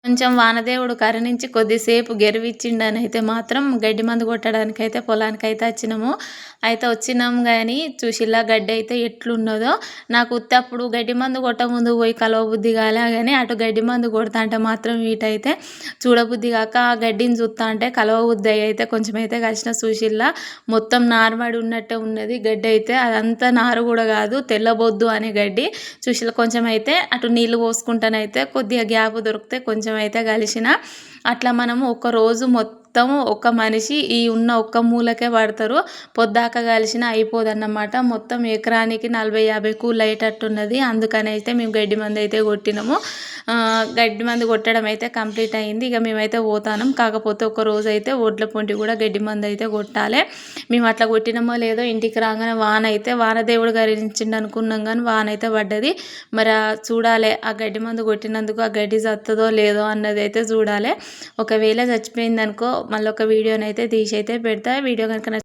కొంచెం వానదేవుడు కరుణించి కొద్దిసేపు గెలివిచ్చిండనైతే మాత్రం గడ్డి మందు కొట్టడానికైతే పొలానికైతే వచ్చినాము. అయితే వచ్చినాం కానీ చూసిల్లా గడ్డి అయితే ఎట్లున్నదో. నాకు ఉత్తప్పుడు గడ్డి మందు కొట్టముందు పోయి కలవబుద్ధి కాలే కానీ అటు గడ్డి మందు కొడతా అంటే మాత్రం వీటైతే చూడబుద్ధి కాక ఆ గడ్డిని చూస్తా అంటే కలవబుద్ధి అయితే కొంచెం అయితే కలిసిన చూసిల్లా మొత్తం నారుమడి ఉన్నట్టే ఉన్నది గడ్డి అయితే. అదంతా నారు కూడా కాదు, తెల్లబొద్దు అనే గడ్డి. చూసిల్లా కొంచెం అయితే అటు నీళ్ళు పోసుకుంటానైతే కొద్దిగా గ్యాప్ దొరికితే కొంచెం అయితే కలిసిన. అట్లా మనము ఒక రోజు మొత్తం ఒక మనిషి ఈ ఉన్న ఒక్క మూలకే పడతారు. పొద్దాక కలిసిన అయిపోదన్నమాట. మొత్తం ఎకరానికి 40-50 కూళ్ళు అయ్యేటట్టున్నది. అందుకని అయితే మేము గడ్డి మందు అయితే కొట్టినాము. గడ్డి మందు కొట్టడం అయితే కంప్లీట్ అయింది. ఇక మేమైతే పోతాం. కాకపోతే ఒక రోజు అయితే ఒడ్ల పొంటి కూడా గడ్డి మందు అయితే కొట్టాలి. మేము అట్లా కొట్టినామో లేదో ఇంటికి రాగానే వాన దేవుడు గరించిండు అనుకున్నాం కానీ వాన అయితే పడ్డది. మరి చూడాలి ఆ గడ్డి మందు కొట్టినందుకు ఆ గడ్డి చస్తుందో లేదో అన్నది అయితే చూడాలి. ఒకవేళ చచ్చిపోయింది అనుకో మళ్ళీ ఒక వీడియోనైతే తీసి అయితే పెడతా. వీడియో కనుక